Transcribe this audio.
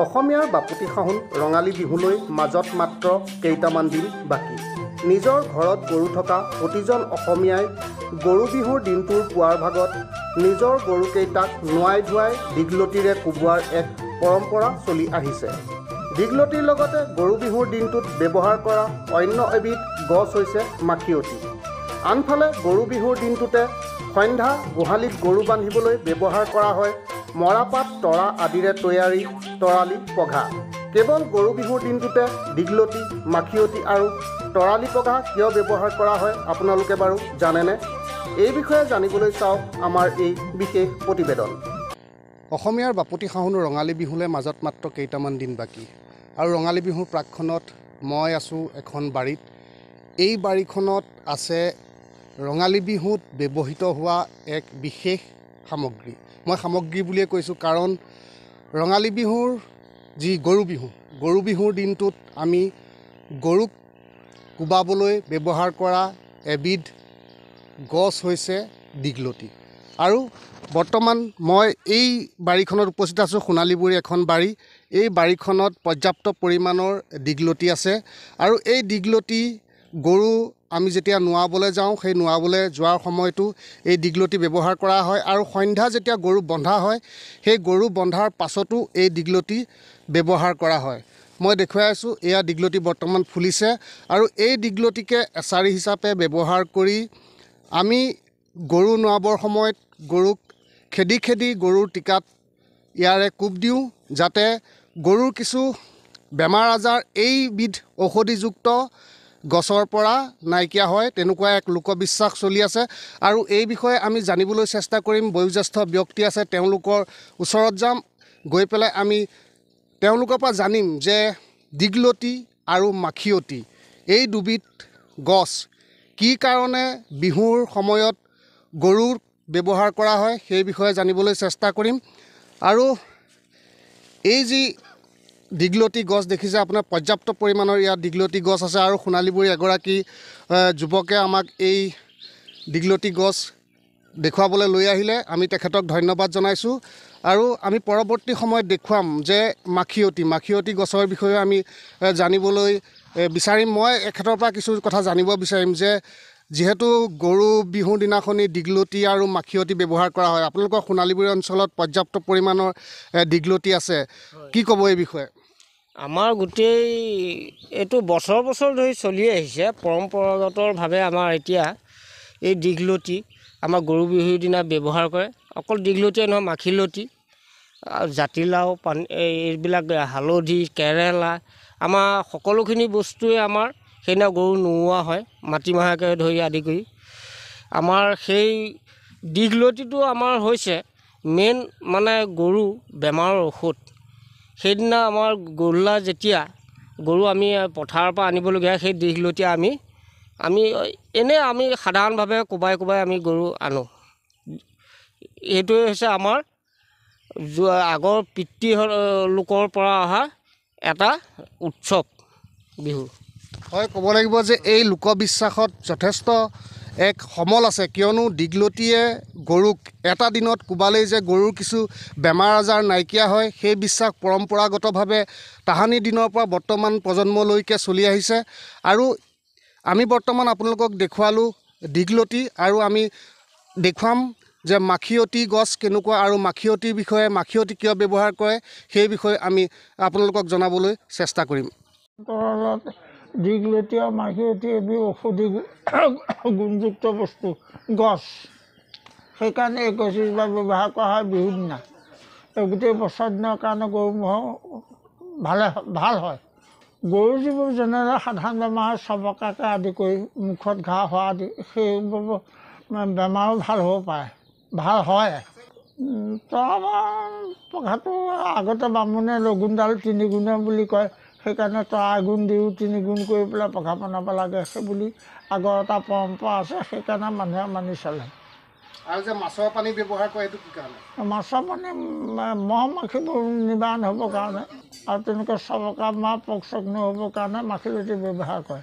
অসমীয়াৰ বাপুতি সাহোন ৰঙালী বিহুলৈ মাজত মাত্ৰ কেইটামান দিন বাকী। নিজৰ ঘৰত গৰু থকা প্ৰতিজন অসমীয়াই গৰু বিহুৰ দিনটোৰ পুৱাৰ ভাগত নিজৰ গৰুকেইটাক নোৱাই ধুৱাই দীঘলতিৰে কোবোৱাৰ এক পৰম্পৰা চলি আহিছে। দীঘলতিৰ লগতে গৰু বিহুৰ দিনটোত ব্যৱহাৰ কৰা অন্য এবিধ গছ হৈছে মাখিয়তী। আনফালে গৰু বিহুৰ দিনটোতে সন্ধ্যা গোহালিত গৰু বান্ধিবলৈ ব্যৱহাৰ কৰা হয় মৰাপাত তৰা আদিৰে তৈয়াৰী তৰালি পঘা। কেৱল গৰু বিহুৰ দিনটোতে দীঘলতি, মাখিয়তী আৰু তৰালি পঘা কিয় ব্যৱহাৰ কৰা হয় আপোনালোকে বাৰু জানেনে? এই বিষয়ে জানিবলৈ চাওক আমাৰ এই বিশেষ প্ৰতিবেদন। অসমীয়াৰ বাপুতি সাহোন ৰঙালী বিহুলৈ মাজত মাত্ৰ কেইটামান দিন বাকী আৰু ৰঙালী বিহুৰ প্ৰাকখনত মই আছোঁ এখন বাৰীত। এই বাৰীখনত আছে ৰঙালী বিহুত ব্যৱহৃত হোৱা এক বিশেষ সামগ্ৰী। মই সামগ্ৰী বুলিয়ে কৈছোঁ কাৰণ ৰঙালী বিহুৰ যি গৰু বিহুৰ দিনটোত আমি গৰুক কোবাবলৈ ব্যৱহাৰ কৰা এবিধ গছ হৈছে দীঘলতি। আৰু বৰ্তমান মই এই বাৰীখনত উপস্থিত আছোঁ। সোণালীবুৰী এখন বাৰী। এই বাৰীখনত পৰ্যাপ্ত পৰিমাণৰ দীঘলতি আছে আৰু এই দীঘলতি গৰু আমি যেতিয়া নোৱাবলৈ যাওঁ, সেই নোৱাবলৈ যোৱাৰ সময়তো এই দীঘলতি ব্যৱহাৰ কৰা হয় আৰু সন্ধ্যা যেতিয়া গৰু বন্ধা হয়, সেই গৰু বন্ধাৰ পাছতো এই দীঘলতি ব্যৱহাৰ কৰা হয়। মই দেখুৱাই আছোঁ, এয়া দীঘলতি বৰ্তমান ফুলিছে আৰু এই দীঘলতিকে এছাৰি হিচাপে ব্যৱহাৰ কৰি আমি গৰু নোৱাবৰ সময়ত গৰুক খেদি খেদি গৰুৰ টিকাত ইয়াৰে কোব দিওঁ, যাতে গৰুৰ কিছু বেমাৰ আজাৰ এইবিধ ঔষধিযুক্ত গছৰ পৰা নাইকিয়া হয়। তেনেকুৱা এক লোকবিশ্বাস চলি আছে আৰু এই বিষয়ে আমি জানিবলৈ চেষ্টা কৰিম। বয়োজ্যেষ্ঠ ব্যক্তি আছে, তেওঁলোকৰ ওচৰত যাম। গৈ পেলাই আমি তেওঁলোকৰ পৰা জানিম যে দীঘলতি আৰু মাখিয়তী এই দুবিধ গছ কি কাৰণে বিহুৰ সময়ত গৰুৰ ব্যৱহাৰ কৰা হয় সেই বিষয়ে জানিবলৈ চেষ্টা কৰিম। আৰু এই যি দীঘলতি গছ দেখিছে আপোনাৰ, পৰ্যাপ্ত পৰিমাণৰ ইয়াত দীঘলতি গছ আছে আৰু সোণালীবুৰী এগৰাকী যুৱকে আমাক এই দীঘলতি গছ দেখুৱাবলৈ লৈ আহিলে। আমি তেখেতক ধন্যবাদ জনাইছোঁ আৰু আমি পৰৱৰ্তী সময়ত দেখুৱাম যে মাখিয়তী গছৰ বিষয়ে আমি জানিবলৈ বিচাৰিম। মই এখেতৰ পৰা কিছু কথা জানিব বিচাৰিম যে যিহেতু গৰু বিহুৰ দিনাখনি দীঘলতি আৰু মাখিয়তী ব্যৱহাৰ কৰা হয়, আপোনালোকৰ সোণালীবুৰী অঞ্চলত পৰ্যাপ্ত পৰিমাণৰ দীঘলতি আছে, কি ক'ব এই বিষয়ে? আমাৰ গোটেই এইটো বছৰ বছৰ ধৰি চলি আহিছে পৰম্পৰাগতভাৱে। আমাৰ এতিয়া এই দীঘলতি আমাৰ গৰু বিহুৰ দিনা ব্যৱহাৰ কৰে। অকল দীঘলতিয়ে নহয়, মাখিলতী, জাতিলাও, এইবিলাক হালধি, কেৰেলা, আমাৰ সকলোখিনি বস্তুৱে আমাৰ সেইদিনা গৰু নোওৱা হয়, মাটিমাহকে ধৰি আদি কৰি। আমাৰ সেই দীঘলতিটো আমাৰ হৈছে মেইন মানে গৰু বেমাৰৰ ঔষধ। সেইদিনা আমাৰ গৰুলা যেতিয়া গৰু আমি পথাৰৰ পৰা আনিবলগীয়া, সেই দীঘলতি আমি সাধাৰণভাৱে কোবাই আমি গৰু আনো। এইটোৱে হৈছে আমাৰ আগৰ পিতৃ লোকৰ পৰা অহা এটা উৎসৱ বিহু। হয়, ক'ব লাগিব যে এই লোকবিশ্বাসত যথেষ্ট এক সমল আছে, কিয়নো দীঘলতিয়ে গৰুক এটা দিনত কোবালেই যে গৰুৰ কিছু বেমাৰ আজাৰ নাইকিয়া হয়, সেই বিশ্বাস পৰম্পৰাগতভাৱে তাহানি দিনৰ পৰা বৰ্তমান প্ৰজন্মলৈকে চলি আহিছে। আৰু আমি বৰ্তমান আপোনালোকক দেখুৱালোঁ দীঘলতি আৰু আমি দেখুৱাম যে মাখিয়তী গছ কেনেকুৱা আৰু মাখিয়তীৰ বিষয়ে, মাখিয়তী কিয় ব্যৱহাৰ কৰে সেই বিষয়ে আমি আপোনালোকক জনাবলৈ চেষ্টা কৰিম। দীঘলতি আৰু মাখিয়তী এবিধ ঔষধি গুণযুক্ত বস্তু গছ। সেইকাৰণে এই গছজোপা ব্যৱহাৰ কৰা হয় বিহুৰ দিনা। এই গোটেই বছৰ দিনৰ কাৰণে গৰু ম'হ ভাল হয়। গৰু যিবোৰ যেনেদৰে সাধাৰণ বেমাৰ চবকাকে আদি কৰি মুখত ঘাঁ হোৱা আদি সেইবোৰ বেমাৰো ভাল হ'ব পাৰে, ভাল হয়। পঘাটো আগতে বামুণে লগুণডাল 3 গুণে বুলি কয়, সেইকাৰণে তৰা গুণ দিও 3 গুণ কৰি পেলাই পঘা বনাব লাগে, সেই বুলি আগৰ এটা পৰম্পৰা আছে। সেইকাৰণে মানুহে মানি চলে। আৰু যে মাছৰ পানী ব্যৱহাৰ কৰে, এইটো কি কাৰণে? মাছৰ পানী মহ মাখিবোৰ নিবাৰণ হ'বৰ কাৰণে আৰু তেনেকৈ চবকা পোক চোক নহ'বৰ কাৰণে মাখিলতী ব্যৱহাৰ কৰে।